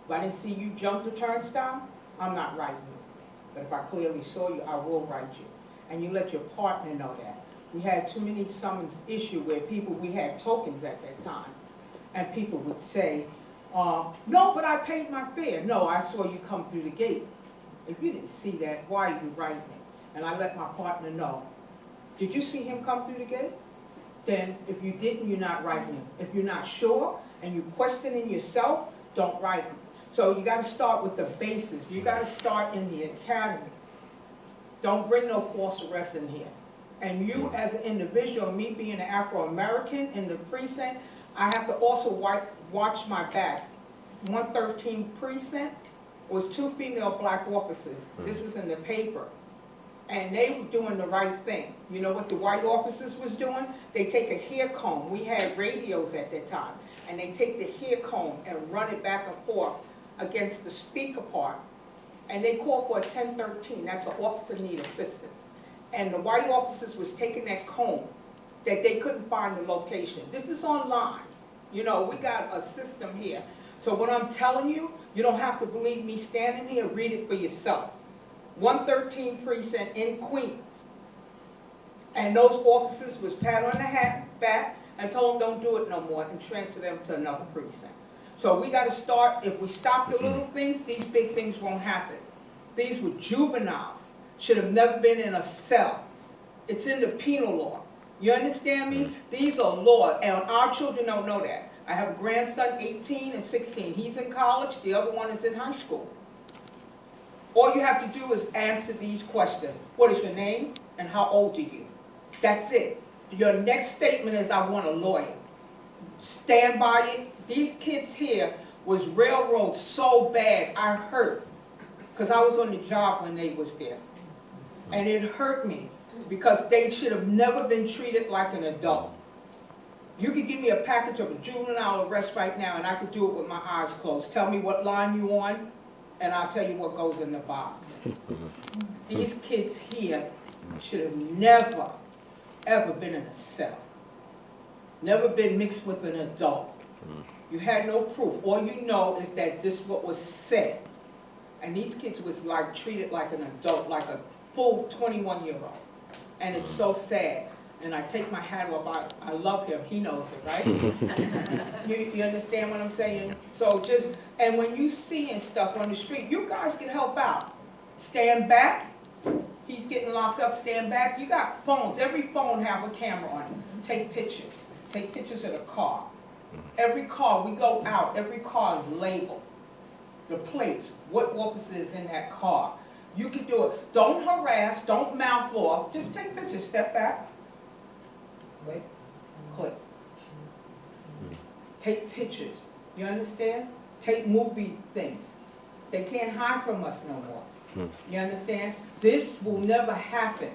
If I didn't see you jump the turnstile, I'm not writing you. But if I clearly saw you, I will write you. And you let your partner know that. We had too many summons issue where we had tokens at that time. And people would say, no, but I paid my fare. No, I saw you come through the gate. If you didn't see that, why are you writing me? And I let my partner know. Did you see him come through the gate? Then if you didn't, you're not writing him. If you're not sure and you're questioning yourself, don't write him. So you got to start with the basis. You got to start in the academy. Don't bring no false arrests in here. And you as an individual, me being an Afro-American in the precinct, I have to also watch my back. 113 precinct was 2 female black officers. This was in the paper. And they were doing the right thing. You know what the white officers was doing? They take a hair comb. We had radios at that time. And they take the hair comb and run it back and forth against the speaker part. And they call for a 1013. That's an officer need assistance. And the white officers was taking that comb that they couldn't find the location. This is online. You know, we got a system here. So what I'm telling you, you don't have to believe me standing here. Read it for yourself. 113 precinct in Queens. And those officers was pat on the back and told them don't do it no more and transfer them to another precinct. So we got to start, if we stop the little things, these big things won't happen. These were juveniles, should have never been in a cell. It's in the penal law. You understand me? These are laws, and our children don't know that. I have a grandson, 18 and 16. He's in college, the other one is in high school. All you have to do is answer these questions. What is your name and how old are you? That's it. Your next statement is, I want a lawyer. Stand by it. These kids here was railroaded so bad, I hurt. Because I was on the job when they was there. And it hurt me because they should have never been treated like an adult. You could give me a package of a juvenile arrest right now and I could do it with my eyes closed. Tell me what line you on and I'll tell you what goes in the box. These kids here should have never, ever been in a cell. Never been mixed with an adult. You had no proof. All you know is that this is what was said. And these kids was like treated like an adult, like a full 21-year-old. And it's so sad. And I take my hat off. I love him. He knows it, right? you understand what I'm saying? So just, and when you see stuff on the street, you guys can help out. Stand back. He's getting locked up. Stand back. You got phones. Every phone have a camera on it. Take pictures. Take pictures of the car. Every car, we go out. Every car is labeled. The plates. What officer is in that car. You can do it. Don't harass. Don't mouth off. Just take pictures. Step back. Wait, click. Take pictures. You understand? Take movie things. They can't hide from us no more. You understand? This will never happen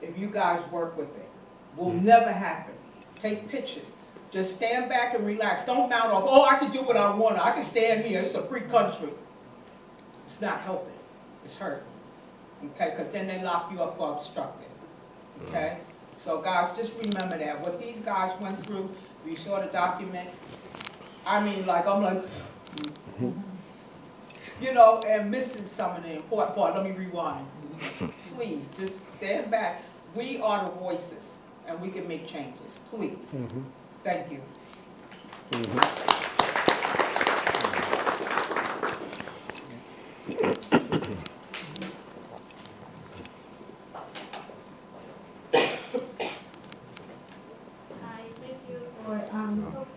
if you guys work with it. Will never happen. Take pictures. Just stand back and relax. Don't mouth off. Oh, I can do what I want. I can stand here. It's a free country. It's not helping. It's hurting. Okay? Because then they lock you up for obstructing. Okay? So guys, just remember that. What these guys went through, you saw the document. I mean, like, I'm like, you know, and missing some of the important part. Let me rewind. Please, just stand back. We are the voices, and we can make changes. Please. Thank you.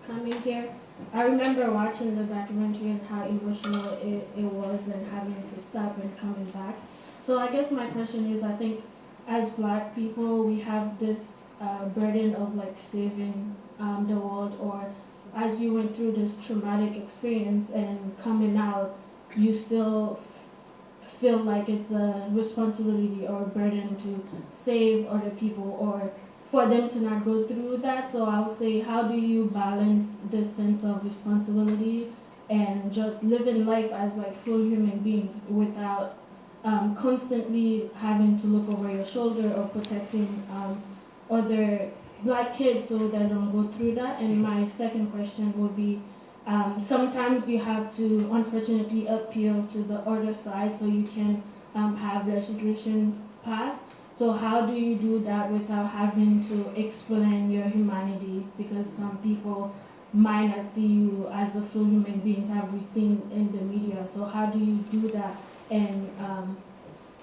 Coming here. I remember watching the documentary and how emotional it was and having to stop and coming back. So I guess my question is, I think as Black people, we have this burden of like saving the world, or as you went through this traumatic experience and coming out, you still feel like it's a responsibility or a burden to save other people or for them to not go through that. So I'll say, how do you balance this sense of responsibility and just living life as like full human beings without constantly having to look over your shoulder or protecting other Black kids so they don't go through that? And my second question would be, sometimes you have to unfortunately appeal to the other side so you can have legislations passed. So how do you do that without having to explain your humanity? Because some people might not see you as a full human being have we seen in the media. So how do you do that and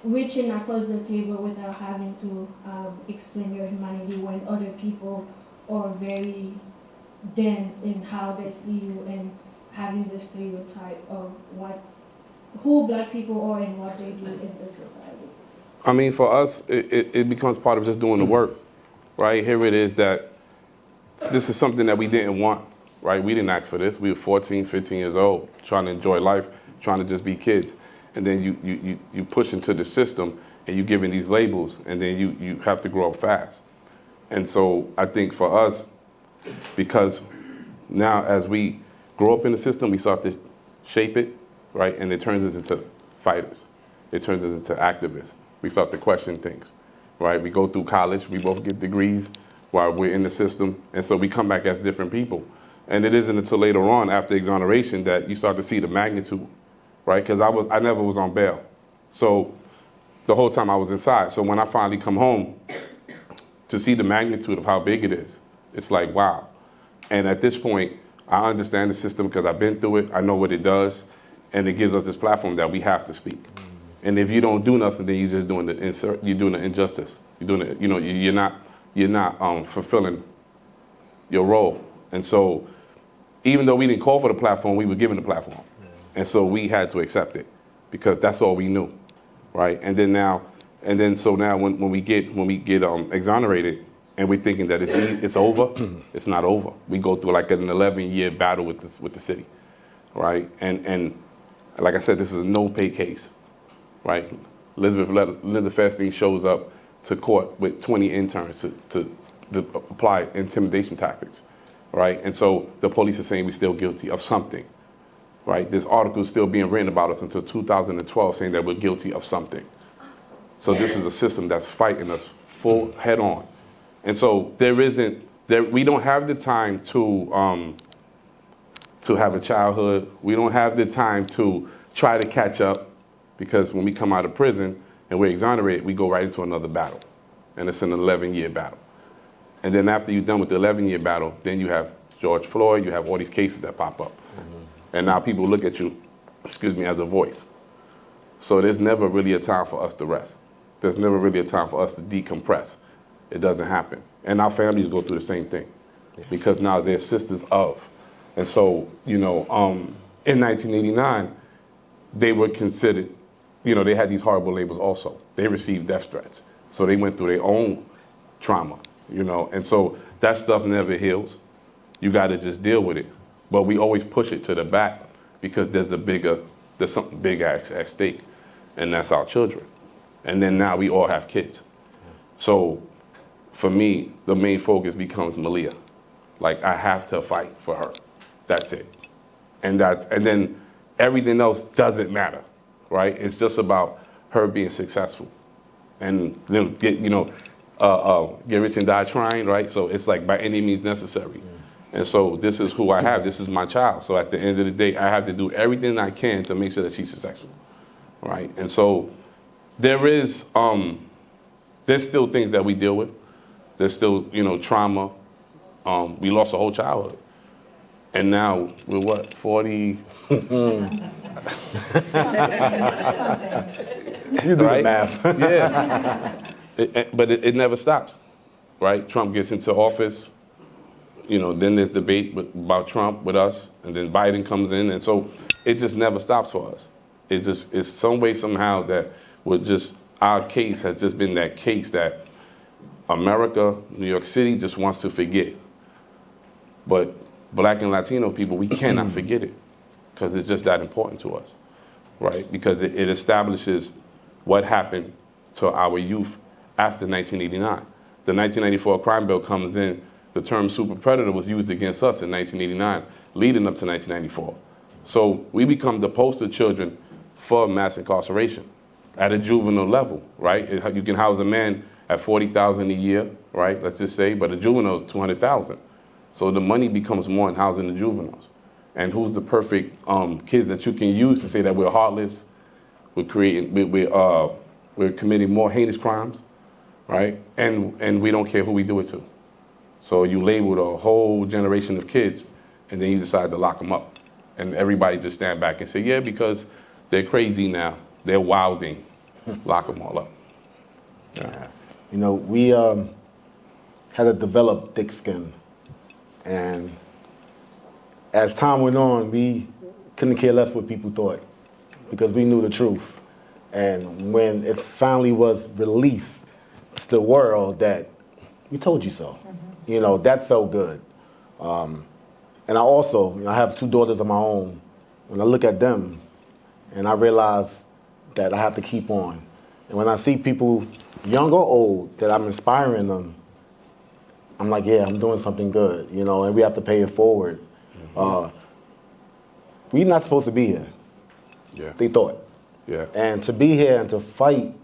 reaching across the table without having to explain your humanity when other people are very dense in how they see you and having the stereotype of who black people are and what they do in the society? I mean, for us, it becomes part of just doing the work, right? Here it is that this is something that we didn't want, right? We didn't ask for this. We were 14, 15 years old, trying to enjoy life, trying to just be kids. And then you push into the system and you given these labels, and then you have to grow up fast. And so I think for us, because now as we grow up in the system, we start to shape it, right? And it turns us into fighters. It turns us into activists. We start to question things, right? We go through college, we both get degrees while we're in the system, and so we come back as different people. And it isn't until later on, after exoneration, that you start to see the magnitude, right? Because I never was on bail. So the whole time I was inside. So when I finally come home, to see the magnitude of how big it is, it's like, wow. And at this point, I understand the system because I've been through it. I know what it does. And it gives us this platform that we have to speak. And if you don't do nothing, then you're just doing you're doing the injustice. You're doing it, you're not fulfilling your role. And so even though we didn't call for the platform, we were given the platform. And so we had to accept it because that's all we knew, right? So now when we get exonerated and we're thinking that it's over, it's not over. We go through like an 11-year battle with the city, right? And like I said, this is a no-pay case, right? Linda Festine shows up to court with 20 interns to apply intimidation tactics, right? And so the police are saying we're still guilty of something, right? This article is still being written about us until 2012 saying that we're guilty of something. So this is a system that's fighting us full head on. And so we don't have the time to have a childhood. We don't have the time to try to catch up, because when we come out of prison and we're exonerated, we go right into another battle. And it's an 11-year battle. And then after you're done with the 11-year battle, then you have George Floyd, you have all these cases that pop up. And now people look at you, as a voice. So there's never really a time for us to rest. There's never really a time for us to decompress. It doesn't happen. And our families go through the same thing because now they're sisters of. And so, in 1989, they were considered, they had these horrible labels also. They received death threats. So they went through their own trauma, and so that stuff never heals. You got to just deal with it. But we always push it to the back because there's something big at stake, and that's our children. And then now we all have kids. So for me, the main focus becomes Malia. Like, I have to fight for her. That's it. And then everything else doesn't matter, right? It's just about her being successful. And then get rich and die trying, right? So it's like by any means necessary. And so this is who I have. This is my child. So at the end of the day, I have to do everything I can to make sure that she's successful, right? And so there's still things that we deal with. There's still, trauma. We lost a whole childhood. And now we're what, 40? You do the math. Yeah. But it never stops, right? Trump gets into office. Then there's debate about Trump with us, and then Biden comes in, and so it just never stops for us. It's some way, somehow that our case has just been that case that America, New York City just wants to forget. But Black and Latino people, we cannot forget it because it's just that important to us, right? Because it establishes what happened to our youth after 1989. The 1994 crime bill comes in. The term super predator was used against us in 1989, leading up to 1994. So we become the poster children for mass incarceration at a juvenile level, right? You can house a man at $40,000 a year, right? Let's just say, but a juvenile is $200,000. So the money becomes more in housing the juveniles. and who's the perfect kids that you can use to say that we're heartless, we're committing more heinous crimes, right? And we don't care who we do it to. So you labeled a whole generation of kids, and then you decide to lock them up. And everybody just stand back and say, yeah, because they're crazy now. They're wilding. Lock them all up. Yeah. You know, we had to develop thick skin. And as time went on, we couldn't care less what people thought because we knew the truth. And when it finally was released to the world that we told you so, you know, that felt good. And I also, you know, I have 2 daughters of my own. When I look at them and I realize that I have to keep on. And when I see people, young or old, that I'm inspiring them, I'm like, yeah, I'm doing something good, you know, and we have to pay it forward. We're not supposed to be here. Yeah. They thought. Yeah. And to be here and to fight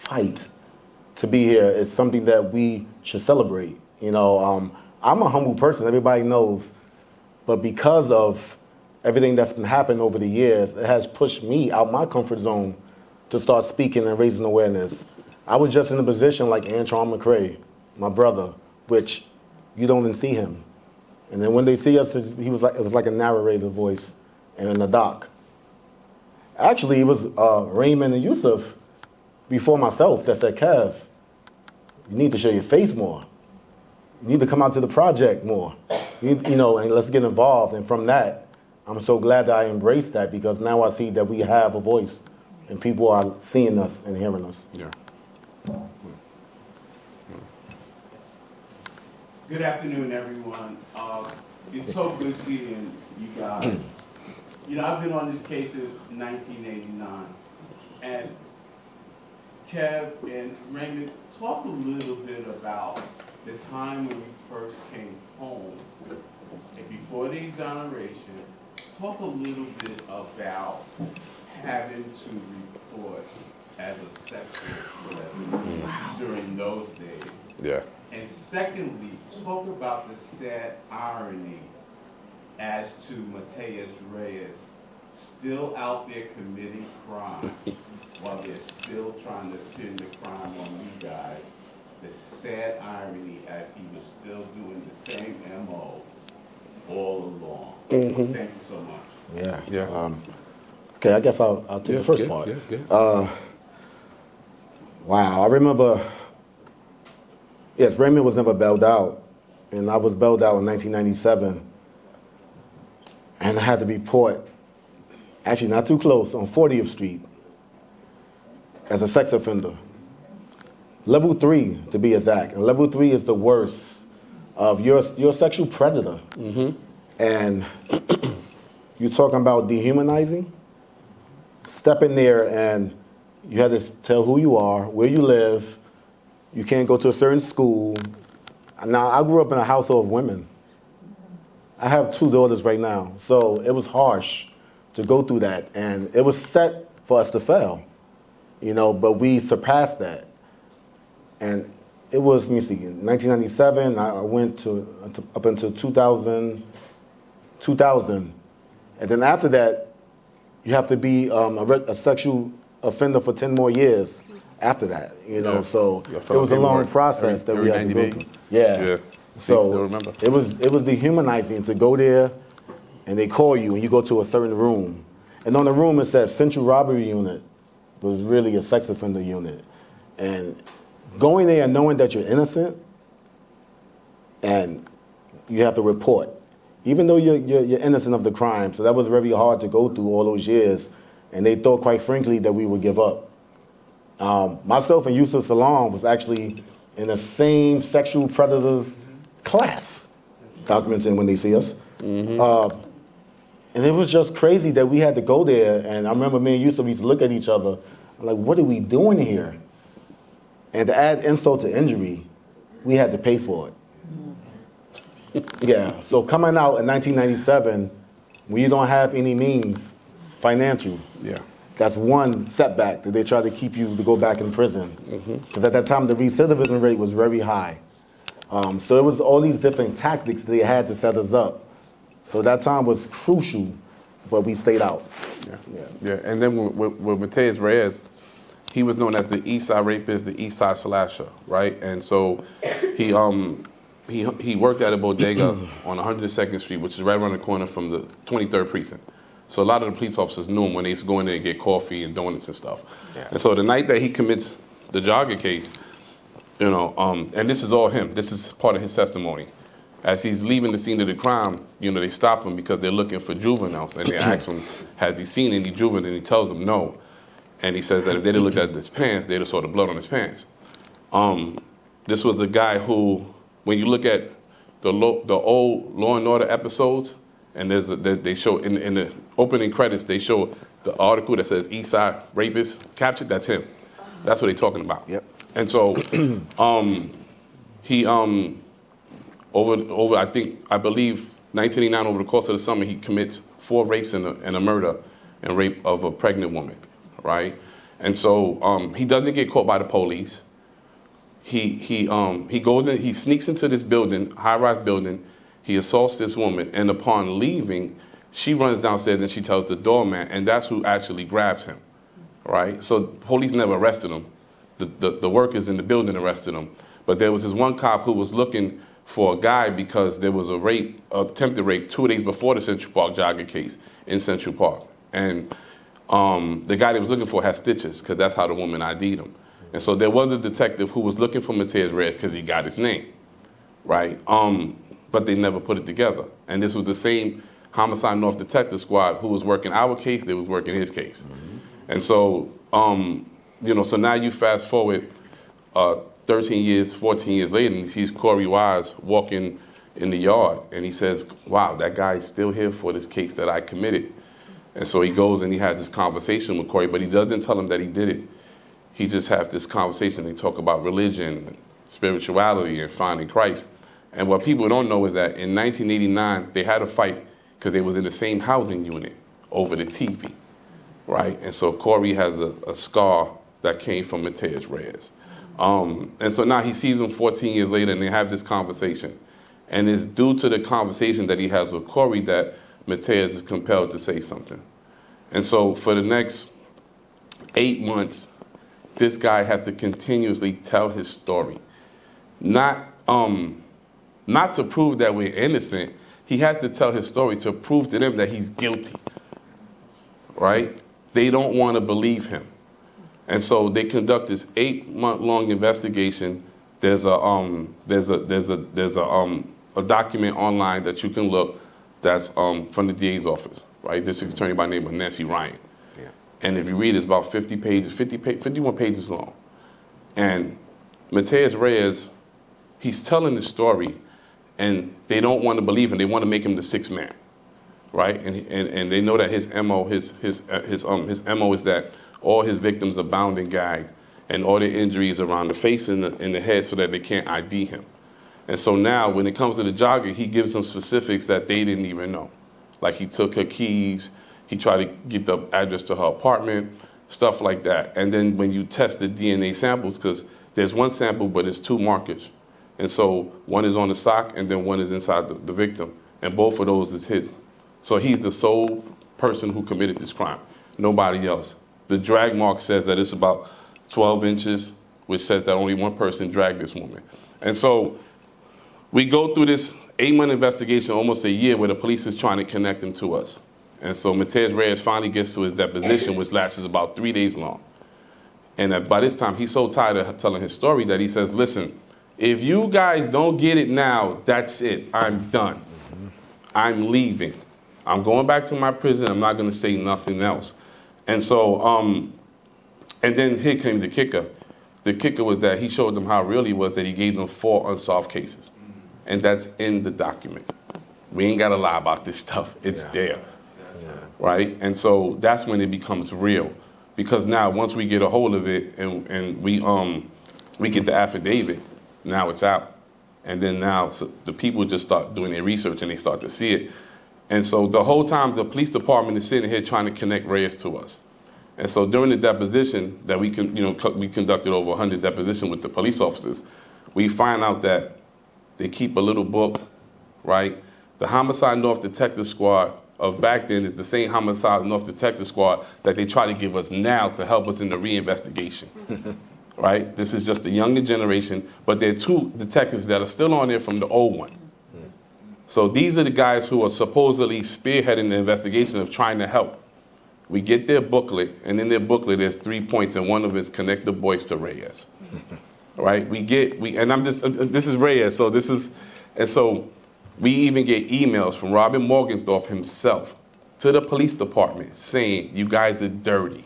to be here is something that we should celebrate. You know, I'm a humble person, everybody knows, but because of everything that's been happening over the years, it has pushed me out my comfort zone to start speaking and raising awareness. I was just in a position like Antron McCray, my brother, which you don't even see him. And then when they see us, it was like a narrator voice and in the doc. Actually, it was Raymond and Yusuf before myself that said, Kev, you need to show your face more. You need to come out to the project more. You know, and let's get involved. And from that, I'm so glad that I embraced that because now I see that we have a voice and people are seeing us and hearing us. Yeah. Good afternoon, everyone. It's so good seeing you guys. You know, I've been on this case since 1989. And Kev and Raymond, talk a little bit about the time when you first came home and before the exoneration. Talk a little bit about having to report as a sexual offender during those days. Yeah. And secondly, talk about the sad irony as to Mateus Reyes still out there committing crime while they're still trying to pin the crime on you guys. The sad irony as he was still doing the same MO all along. Thank you so much. Yeah. Yeah. Okay, I guess I'll take the first part. Yeah. Wow, I remember, yes, Raymond was never bailed out, and I was bailed out in 1997, and I had to report, actually not too close, on 40th Street as a sex offender. Level 3, to be exact. And level 3 is the worst of you're a sexual predator. And you're talking about dehumanizing? Step in there and you had to tell who you are, where you live. You can't go to a certain school. Now, I grew up in a household of women. I have 2 daughters right now. So it was harsh to go through that. And it was set for us to fail, you know, but we surpassed that. And it was, let me see, in 1997, I went up until 2000. And then after that, you have to be a sexual offender for 10 more years after that, you know. Yeah. So it was a long process that we had to go through. Yeah. Still So remember. it was dehumanizing to go there and they call you and you go to a certain room. And on the room it says Central Robbery Unit, but it was really a sex offender unit. And going there and knowing that you're innocent and you have to report, even though you're innocent of the crime. So that was very hard to go through all those years. And they thought, quite frankly, that we would give up. Myself and Yusuf Salam was actually in the same sexual predators class, documenting when they see us. And it was just crazy that we had to go there. And I remember me and Yusuf used to look at each other, like, what are we doing here? And to add insult to injury, we had to pay for it. Yeah, so coming out in 1997, when you don't have any means, financial, that's one setback that they try to keep you to go back in prison. Because at that time, the recidivism rate was very high. So it was all these different tactics they had to set us up So that time was crucial, but we stayed out. Yeah. And then with Mateus Reyes, he was known as the East Side rapist, the East Side slasher, right? And so he worked at a bodega on 102nd Street, which is right around the corner from the 23rd precinct. So a lot of the police officers knew him when they used to go in there and get coffee and donuts and stuff. Yeah. And so the night that he commits the jogger case, and this is all him. This is part of his testimony. As he's leaving the scene of the crime, they stop him because they're looking for juveniles. And they ask him, has he seen any juveniles? And he tells them no. And he says that if they'd have looked at his pants, they'd have saw the blood on his pants. This was a guy who, when you look at the old Law and Order episodes, and they show in the opening credits, they show the article that says East Side Rapist captured. That's him. That's what they're talking about. Yep. And so he over I believe 1989, over the course of the summer, he commits 4 rapes and a murder and rape of a pregnant woman, right? And so he doesn't get caught by the police. He goes in, he sneaks into this building, high-rise building. He assaults this woman, and upon leaving, she runs downstairs and she tells the doorman, and that's who actually grabs him, right? So police never arrested him. The workers in the building arrested him. But there was this one cop who was looking for a guy because there was attempted rape 2 days before the Central Park jogger case in Central Park. And the guy they was looking for had stitches because that's how the woman ID'd him. And so there was a detective who was looking for Mateus Reyes because he got his name, right? But they never put it together. And this was the same Homicide North Detective Squad who was working our case, they was working his case. Mm-hmm. And so, so now you fast forward 13 years, 14 years later, and he sees Corey Wise walking in the yard, and he says, wow, that guy's still here for this case that I committed. And so he goes and he has this conversation with Corey, but he doesn't tell him that he did it. He just has this conversation. They talk about religion, spirituality, and finding Christ. And what people don't know is that in 1989, they had a fight because they was in the same housing unit over the TV, right? And so Corey has a scar that came from Mateus Reyes. And so now he sees him 14 years later, and they have this conversation. And it's due to the conversation that he has with Corey that Mateus is compelled to say something. And so for the next 8 months, this guy has to continuously tell his story. Not to prove that we're innocent, he has to tell his story to prove to them that he's guilty, right? They don't want to believe him. And so they conduct this 8-month-long investigation. There's a document online that you can look that's from the DA's office, right? District Attorney by name of Nancy Ryan. Yeah. And if you read, it's about 51 pages long. And Mateus Reyes, he's telling the story, and they don't want to believe him. They want to make him the sixth man, right? And they know that his MO is that all his victims are bound and gagged, and all their injuries around the face and the head so that they can't ID him. And so now, when it comes to the jogger, he gives them specifics that they didn't even know. Like he took her keys, he tried to get the address to her apartment, stuff like that. And then when you test the DNA samples, because there's one sample, but it's 2 markers. And so one is on the sock, and then one is inside the victim. And both of those is hidden. So he's the sole person who committed this crime, nobody else. The drag mark says that it's about 12 inches, which says that only one person dragged this woman. And so we go through this 8-month investigation, almost a year, where the police is trying to connect them to us. And so Mateus Reyes finally gets to his deposition, which lasts about 3 days long. And by this time, he's so tired of telling his story that he says, listen, if you guys don't get it now, that's it. I'm done. I'm leaving. I'm going back to my prison. I'm not going to say nothing else. And so, and then here came the kicker. The kicker was that he showed them how real he was, that he gave them 4 unsolved cases. And that's in the document. We ain't got to lie about this stuff. It's there, right? And so that's when it becomes real. Because now, once we get a hold of it and we get the affidavit, now it's out. And then now the people just start doing their research and they start to see it. And so the whole time, the police department is sitting here trying to connect Reyes to us. And so during the deposition that we conducted over 100 depositions with the police officers, we find out that they keep a little book, right, The Homicide North Detective Squad of back then is the same Homicide North Detective Squad that they try to give us now to help us in the reinvestigation. Right? This is just the younger generation, but there are 2 detectives that are still on there from the old one. So these are the guys who are supposedly spearheading the investigation of trying to help. We get their booklet, and in their booklet there's 3 points, and one of them is connect the boys to Reyes. Right? This is Reyes, so we even get emails from Robin Morgenthau himself to the police department saying, you guys are dirty.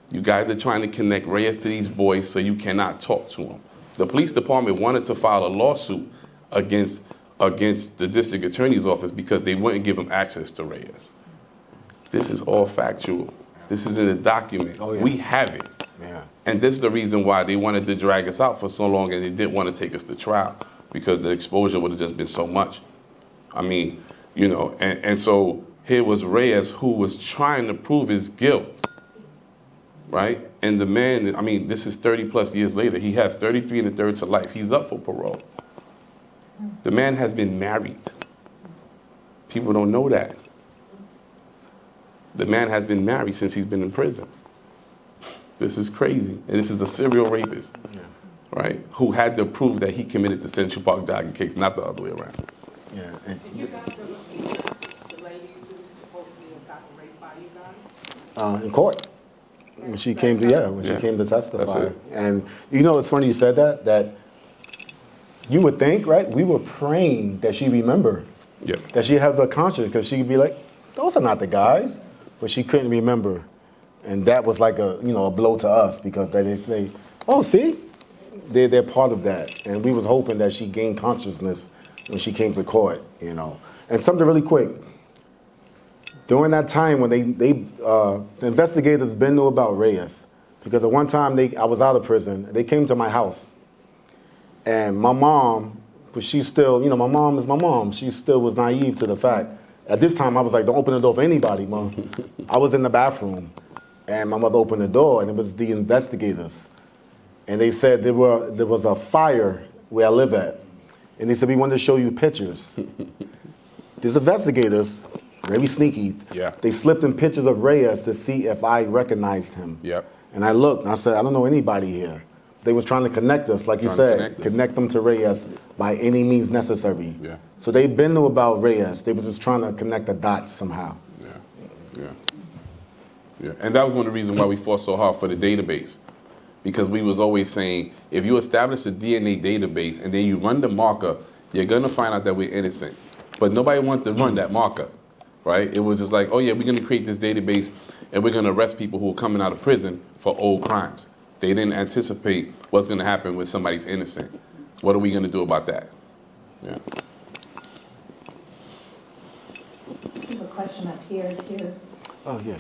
You guys are trying to connect Reyes to these boys so you cannot talk to them. The police department wanted to file a lawsuit against the district attorney's office because they wouldn't give them access to Reyes. This is all factual. This is in a document. Oh, yeah. We have it. Yeah. And this is the reason why they wanted to drag us out for so long and they didn't want to take us to trial, because the exposure would have just been so much. I mean, you know, and so here was Reyes who was trying to prove his guilt, right? And the man, I mean, this is 30 plus years later. He has 33 1/3 to life. He's up for parole. The man has been married. People don't know that. The man has been married since he's been in prison. This is crazy. And this is a serial rapist, right? Who had to prove that he committed the Central Park jogging case, not the other way around. Yeah. And, Did you guys ever meet the lady who supposedly got raped by you guys? in court. When she came to, Yeah. came to testify. That's it. And you know, it's funny you said that you would think, right? We were praying that she remember, Yeah. that she has a conscience, because she'd be like, those are not the guys. But she couldn't remember. And that was like a blow to us, because they say, oh, see, they're part of that. And we was hoping that she gained consciousness when she came to court, you know. And something really quick. During that time when the investigators been knew about Reyes, because at one time I was out of prison, they came to my house. And my mom, but she still, my mom is my mom. She still was naive to the fact. At this time, I was like, don't open the door for anybody, Mom. I was in the bathroom, and my mother opened the door, and it was the investigators. And they said there was a fire where I live at. And they said, we wanted to show you pictures. These investigators, very sneaky, they slipped in pictures of Reyes to see if I recognized him. Yep. And I looked, and I said, I don't know anybody here. They was trying to connect us, like you said, connect them to Reyes by any means necessary. Yeah. So they been knew about Reyes. They were just trying to connect the dots somehow. Yeah. And that was one of the reasons why we fought so hard for the database. Because we was always saying, if you establish a DNA database and then you run the marker, you're going to find out that we're innocent. But nobody wanted to run that marker, right? It was just like, oh yeah, we're going to create this database and we're going to arrest people who are coming out of prison for old crimes. They didn't anticipate what's going to happen when somebody's innocent. What are we going to do about that? Yeah. I have a question up here too. Oh, yes.